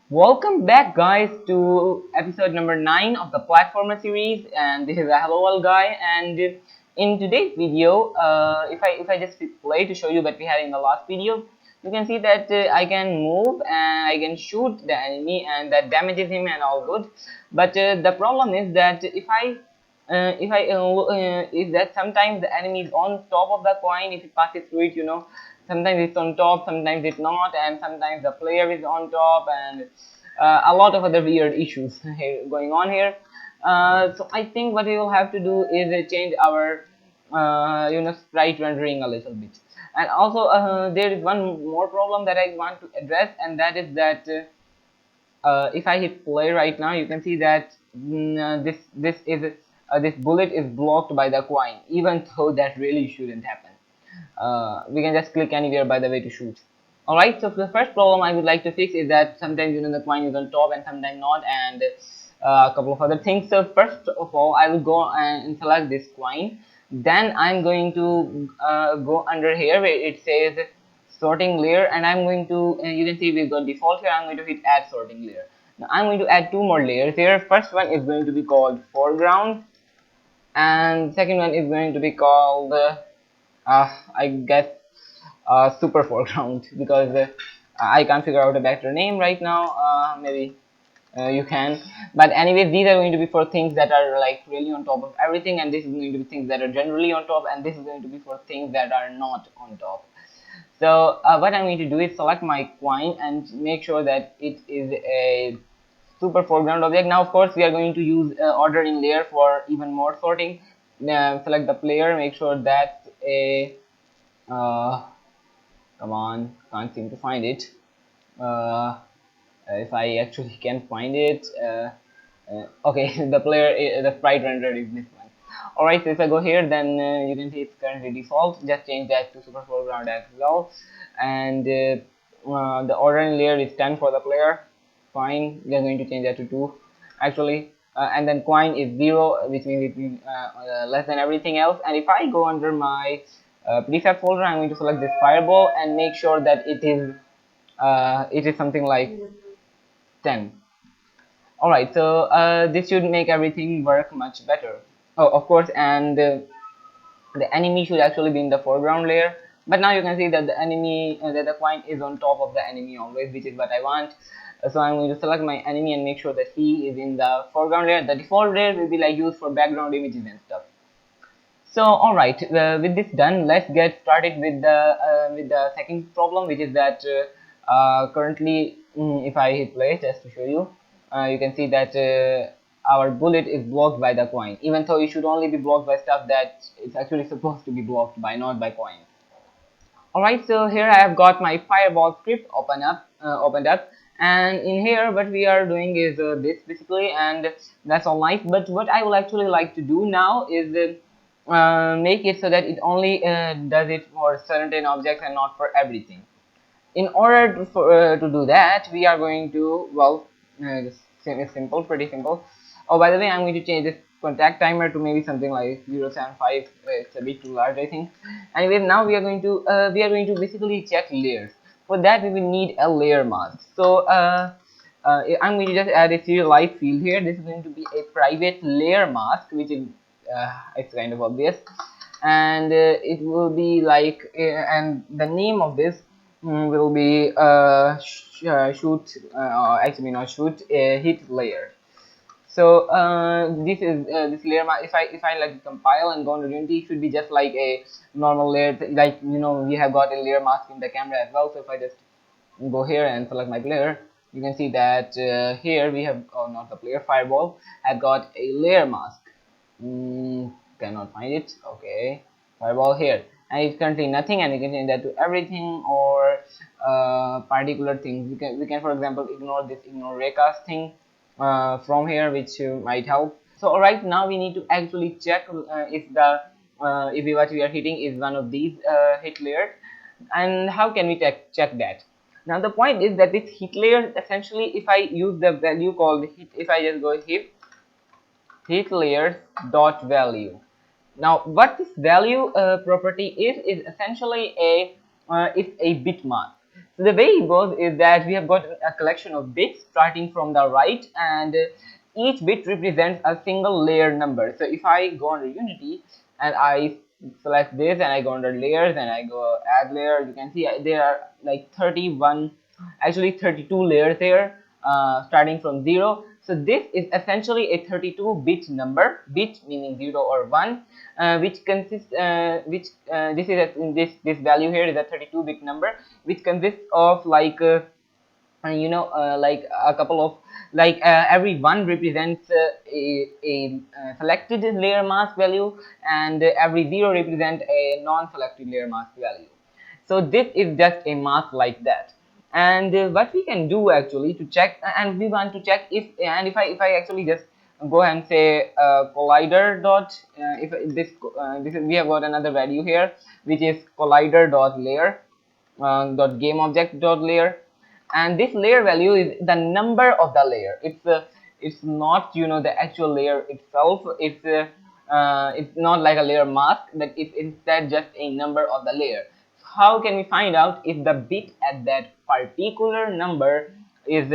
Welcome back, guys, to episode number 9 of the platformer series. And this is a hello world guy. And in today's video, if I just play to show you what we had in the last video, you can see that I can move and I can shoot the enemy, and that damages him and all good. But the problem is that if I is that sometimes the enemy is on top of the coin. If it passes through it, sometimes it's on top, sometimes it's not, and sometimes the player is on top, and a lot of other weird issues here going on here. So I think what we will have to do is change our sprite rendering a little bit. And also there is one more problem that I want to address, and that is that if I hit play right now, you can see that this bullet is blocked by the coin, even though that really shouldn't happen. We can just click anywhere, by the way, to shoot. Alright, so the first problem I would like to fix is that sometimes the coin is on top and sometimes not, and a couple of other things. So first of all, I will go and select this coin. Then I'm going to go under here where it says sorting layer, and I'm going to you can see we've got default here. I'm going to hit add sorting layer. Now I'm going to add two more layers here. First one is going to be called foreground, and second one is going to be called I guess super foreground, because I can't figure out a better name right now. Maybe you can, but anyways, these are going to be for things that are like really on top of everything, and this is going to be things that are generally on top, and this is going to be for things that are not on top. So what I'm going to do is select my coin and make sure that it is a super foreground object. Now of course we are going to use order in layer for even more sorting. Select the player, make sure that's a uh, come on, can't seem to find it. If I actually can find it, okay, the player, the sprite render is this one. Alright, so if I go here, then you can see it's currently default. Just change that to super foreground as well. And the ordering layer is 10 for the player. Fine, we are going to change that to 2 actually. And then coin is 0, which means it means less than everything else. And if I go under my preset folder, I'm going to select this fireball and make sure that it is something like 10. Alright, so this should make everything work much better. Oh, of course, and the enemy should actually be in the foreground layer, but now you can see that the enemy that the coin is on top of the enemy always, which is what I want. So I'm going to select my enemy and make sure that he is in the foreground layer. The default layer will be like used for background images and stuff. So alright, with this done, let's get started with the second problem, which is that currently if I hit play just to show you, you can see that our bullet is blocked by the coin, even though it should only be blocked by stuff that it's actually supposed to be blocked by, not by coins. Alright, so here I have got my fireball script opened up, and in here what we are doing is this basically, and that's all nice. But what I would actually like to do now is make it so that it only does it for certain objects and not for everything. In order to do that, we are going to, well, it's simple, pretty simple. Oh, by the way, I'm going to change this contact timer to maybe something like 0.75. It's a bit too large, I think. Anyway, now we are going to basically check layers. For that, we will need a layer mask. So I'm going to just add a serialized field here. This is going to be a private layer mask, which is it's kind of obvious, and it will be like and the name of this will be shoot actually not shoot, hit layer. So this is this layer mask. If I like compile and go on Unity, it should be just like a normal layer, like we have got a layer mask in the camera as well. So if I just go here and select my player, you can see that here we have, oh, not the player, fireball had got a layer mask. Cannot find it. Okay, fireball here, and it's currently nothing, and you can change that to everything or particular things. We can for example ignore this ignore raycast thing from here, which might help. So alright, now we need to actually check if the what we are hitting is one of these hit layers, and how can we check that? Now the point is that this hit layer, essentially, if I use the value called hit, if I just go hit layers dot value. Now what this value property is essentially a it's a bit mask. So the way it goes is that we have got a collection of bits starting from the right, and each bit represents a single layer number. So if I go under Unity and I select this and I go under layers and I go add layer, you can see there are like 31, actually 32 layers here, starting from 0. So this is essentially a 32-bit number, bit meaning 0 or 1, which consists this is this value here is a 32-bit number, which consists of like like a couple of, like every one represents a selected layer mask value, and every zero represents a non-selected layer mask value. So this is just a mask like that. And what we can do actually to check, and we want to check if, and if I actually just go and say collider dot, if this this is, we have got another value here, which is collider dot layer dot game object dot layer, and this layer value is the number of the layer. It's not, you know, the actual layer itself. It's not like a layer mask, but it's instead just a number of the layer. How can we find out if the bit at that particular number is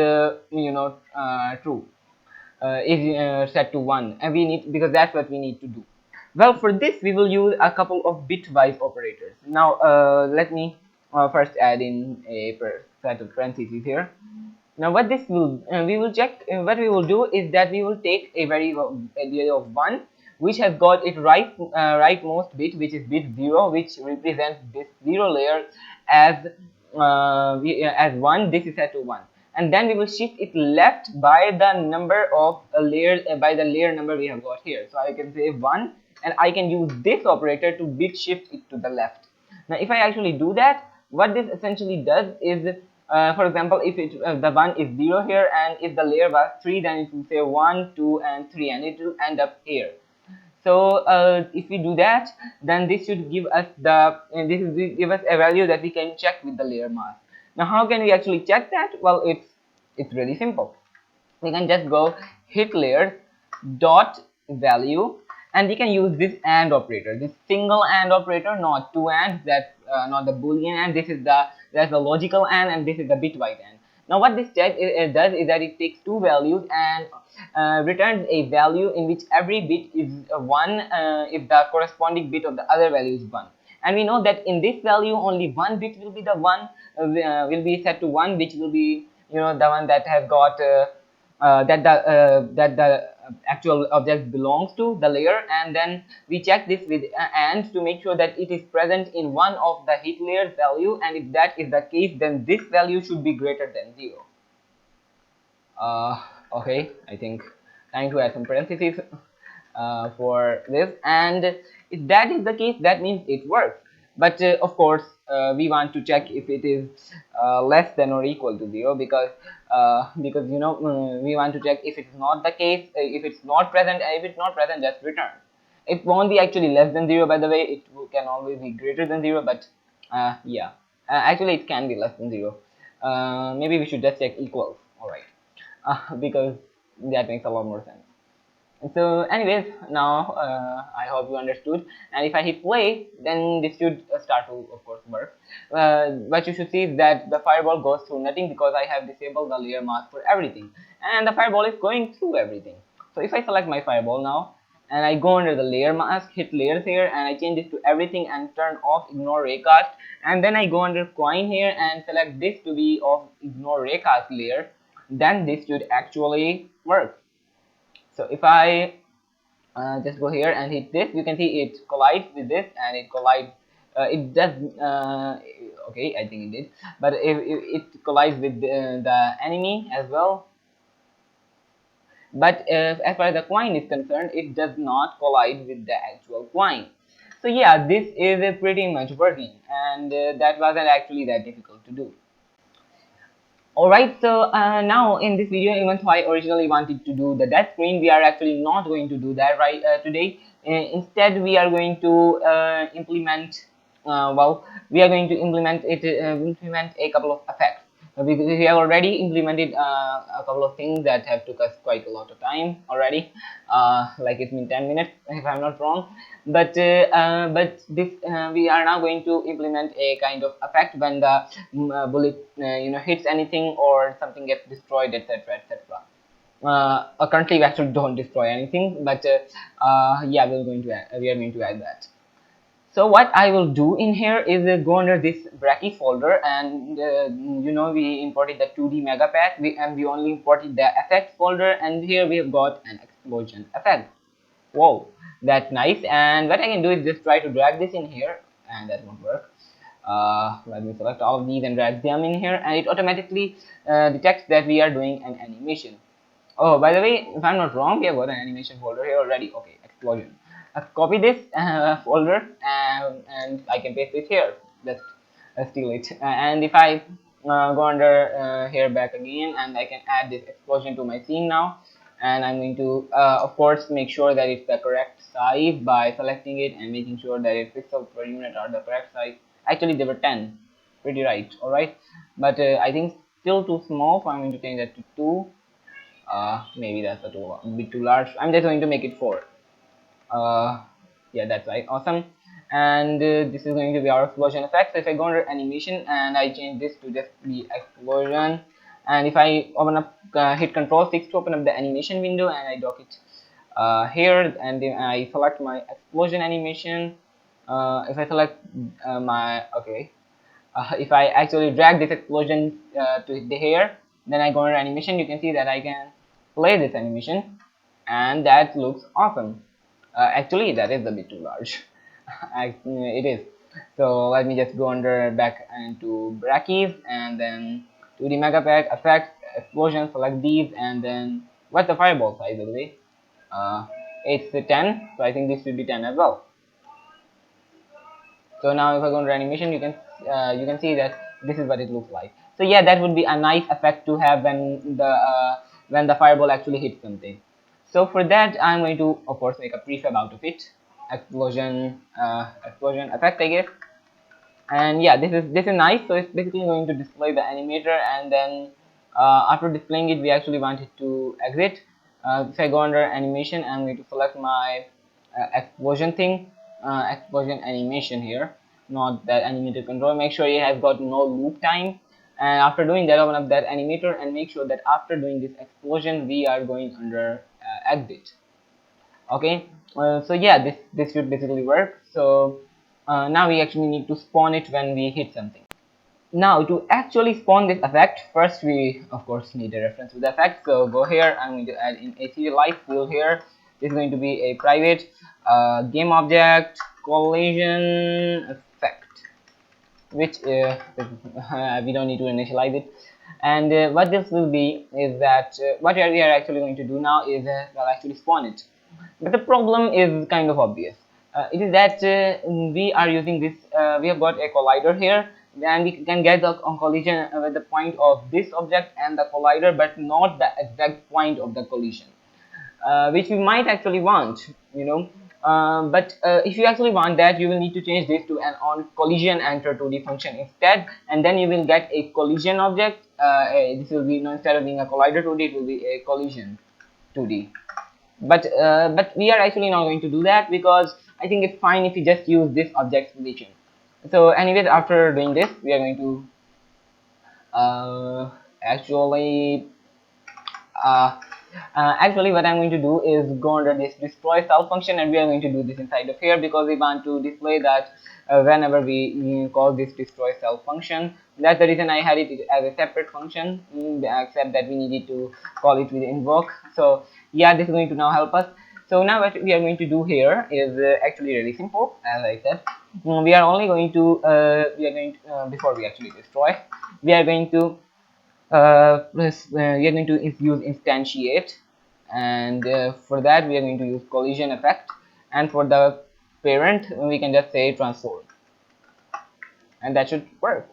true, is set to 1, and we need, because that's what we need to do. Well, for this we will use a couple of bitwise operators. Now let me first add in a set of parentheses here. Now what this will we will check, what we will do is that we will take a value of 1, which has got its rightmost bit, which is bit 0, which represents this 0 layer as as 1. This is set to 1, and then we will shift it left by the number of layers, by the layer number we have got here. So I can say 1, and I can use this operator to bit shift it to the left. Now if I actually do that, what this essentially does is, for example, if the 1 is 0 here, and if the layer was 3, then it will say 1, 2 and 3, and it will end up here. So if we do that, then this should give us give us a value that we can check with the layer mask. Now how can we actually check that? Well, it's really simple. We can just go hit layers dot value, and we can use this AND operator, this single AND operator, not two AND, that's not the boolean AND. This is that's the logical AND, and this is the bitwise AND. Now what this check does is that it takes two values and returns a value in which every bit is 1 if the corresponding bit of the other value is 1. And we know that in this value only one bit will be the one, will be set to 1, which will be, you know, the one that has got that the actual object belongs to the layer. And then we check this with AND to make sure that it is present in one of the hit layer's value, and if that is the case, then this value should be greater than 0. Okay, I think time to add some parentheses for this, and if that is the case, that means it works. But of course we want to check if it is less than or equal to 0, because you know, we want to check if it's not the case, if it's not present. If it's not present, just return. It won't be actually less than 0, by the way. It can always be greater than 0, but yeah, actually it can be less than 0. Maybe we should just check equals. All right. Because that makes a lot more sense. So anyways, now I hope you understood, and if I hit play, then this should start to, of course, work. What you should see is that the fireball goes through nothing, because I have disabled the layer mask for everything, and the fireball is going through everything. So if I select my fireball now and I go under the layer mask, hit layers here, and I change this to everything and turn off ignore raycast, and then I go under coin here and select this to be of ignore raycast layer, then this should actually work. So if I just go here and hit this, you can see it collides with this, and it collides, it does, okay, I think it did, but if it collides with the enemy as well. But as far as the coin is concerned, it does not collide with the actual coin. So yeah, this is pretty much working, and that wasn't actually that difficult to do. Alright, so now in this video, even though I originally wanted to do the death screen, we are actually not going to do that right today. Instead, we are going to implement, we are going to implement a couple of effects. because we have already implemented a couple of things that have took us quite a lot of time already. Like it's been 10 minutes if I'm not wrong. But this we are now going to implement a kind of effect when the bullet hits anything or something gets destroyed, etc., etc. Currently we actually don't destroy anything, but yeah, we are going to add that. So what I will do in here is go under this Bracky folder, and we imported the 2D mega pack, and we only imported the effect folder, and here we have got an explosion effect. Whoa, that's nice. And what I can do is just try to drag this in here, and that won't work. Let me select all of these and drag them in here, and it automatically detects that we are doing an animation. Oh, by the way, if I'm not wrong, we have got an animation folder here already. Okay, explosion. I've copied this folder, and I can paste it here. Just steal it. And if I go under here back again, and I can add this explosion to my scene now. And I'm going to, of course, make sure that it's the correct size by selecting it and making sure that its pixels per unit are the correct size. Actually, they were 10. Pretty right, alright. But I think still too small, so I'm going to change that to 2. Maybe that's a bit too large. I'm just going to make it 4. Yeah, that's right, awesome. And this is going to be our explosion effect. So if I go under animation and I change this to just the explosion, and if I open up hit Control 6 to open up the animation window, and I dock it here, and then I select my explosion animation. If I select my okay if I actually drag this explosion to the hair, then I go under animation, you can see that I can play this animation, and that looks awesome. Actually, that is a bit too large. It is. So let me just go under back into brackies, and then to the mega pack effect explosion, select these, and then what's the fireball size by the way? It's 10, so I think this should be 10 as well. So now if I go into animation, you can see that this is what it looks like. So yeah, that would be a nice effect to have when the fireball actually hits something. So for that, I'm going to of course make a prefab out of it. Explosion effect, I guess. And yeah, this is nice. So it's basically going to display the animator, and then after displaying it, we actually want it to exit. If I go under animation, I'm going to select my explosion thing, explosion animation here, not that animator control. Make sure it has got no loop time, and after doing that, open up that animator and make sure that after doing this explosion, we are going under exit. Okay, so yeah, this should basically work. So now we actually need to spawn it when we hit something. Now to actually spawn this effect, first we of course need a reference to the effect. So go here, I'm going to add in a serialized field here. This is going to be a private game object collision effect, which we don't need to initialize it. And what this will be is that what we are actually going to do now is we'll actually spawn it. But the problem is kind of obvious. It is that we are using this, we have got a collider here, and we can get the collision with the point of this object and the collider, but not the exact point of the collision. Which we might actually want, but if you actually want that, you will need to change this to an on collision enter 2D function instead, and then you will get a collision object. This will be, instead of being a collider 2D, it will be a collision 2D. But we are actually not going to do that, because I think it's fine if you just use this object collision. So anyways, after doing this, we are going to actually actually what I'm going to do is go under this destroy self function, and we are going to do this inside of here, because we want to display that whenever we call this destroy self function. That's the reason I had it as a separate function, except that we needed to call it with invoke. So yeah, this is going to now help us. So now what we are going to do here is actually really simple. As I said, we are only going to before we actually destroy, we are going to we are going to use instantiate, and for that we are going to use collision effect, and for the parent we can just say transform, and that should work.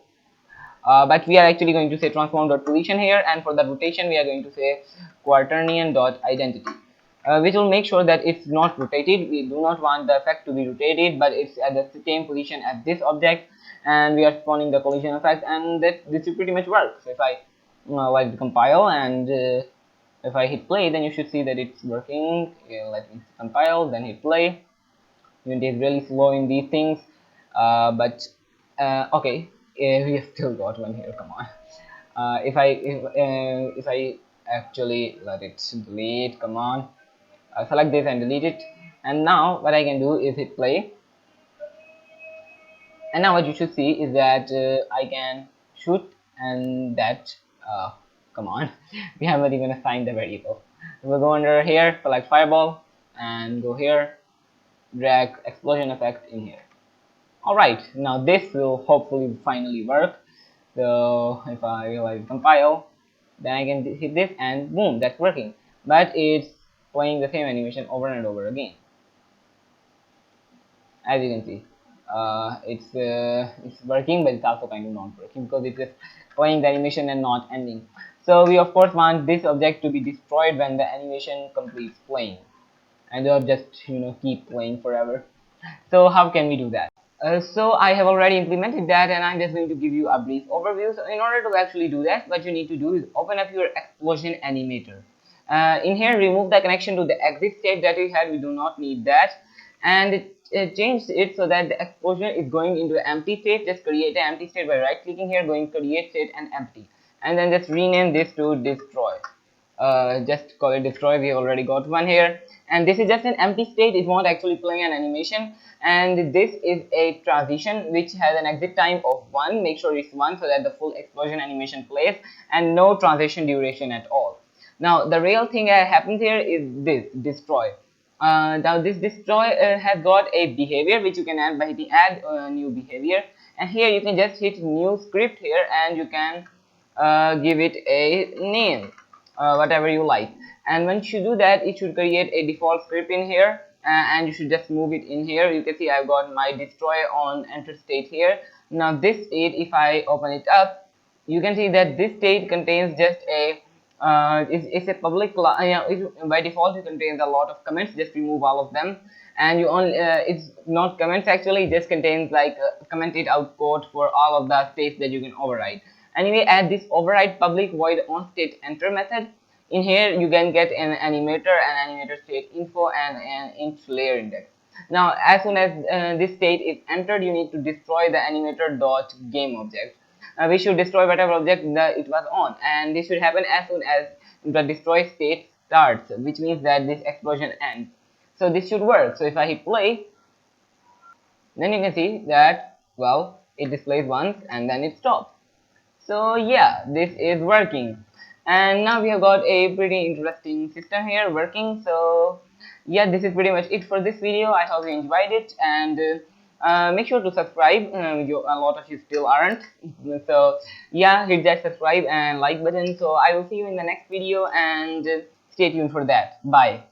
But we are actually going to say transform.collision here, and for the rotation we are going to say quaternion.identity, which will make sure that it's not rotated. We do not want the effect to be rotated, but it's at the same position as this object, and we are spawning the collision effect, and that this should pretty much work. So if I like compile, and if I hit play, then you should see that it's working. Let me compile, then hit play. Unity is really slow in these things, but okay, we have still got one here. Come on. If I actually let it delete, come on, select this and delete it, and now what I can do is hit play, and now what you should see is that I can shoot, and that come on, we haven't even assigned the variable. We'll go under here, select fireball, and go here, drag explosion effect in here. Alright, now this will hopefully finally work. So if I like compile, then I can hit this and boom, that's working. But it's playing the same animation over and over again. As you can see, it's working, but it's also kind of not working because it's just playing the animation and not ending. So we of course want this object to be destroyed when the animation completes playing, and the object keep playing forever. So how can we do that? So I have already implemented that, and I'm just going to give you a brief overview. So in order to actually do that, what you need to do is open up your explosion animator. In here, remove the connection to the exit state that we had. We do not need that, and change it so that the explosion is going into an empty state. Just create an empty state by right clicking here, going create state and empty, and then just rename this to destroy. Just call it destroy. We already got one here, and this is just an empty state. It won't actually play an animation, and this is a transition which has an exit time of 1. Make sure it's 1 so that the full explosion animation plays, and no transition duration at all. Now the real thing that happens here is this destroy. Now this destroy has got a behavior which you can add by hitting add new behavior, and here you can just hit new script here, and you can give it a name, whatever you like. And once you do that, it should create a default script in here, and you should just move it in here. You can see I've got my destroy on enter state here. Now this state, if I open it up, you can see that this state contains just a it's a public by default it contains a lot of comments. Just remove all of them, and you only it's not comments actually, it just contains like commented out code for all of the states that you can override. Anyway, add this override public void on state enter method. In here you can get an animator and animator state info and an int layer index. Now as soon as this state is entered, you need to destroy the animator dot game object. We should destroy whatever object that it was on, and this should happen as soon as the destroy state starts, which means that this explosion ends. So this should work. So if I hit play, then you can see that, well, it displays once and then it stops. So yeah, this is working, and now we have got a pretty interesting system here working. So yeah, this is pretty much it for this video. I hope you enjoyed it, and make sure to subscribe. A lot of you still aren't. So yeah, hit that subscribe and like button. So I will see you in the next video, and stay tuned for that. Bye.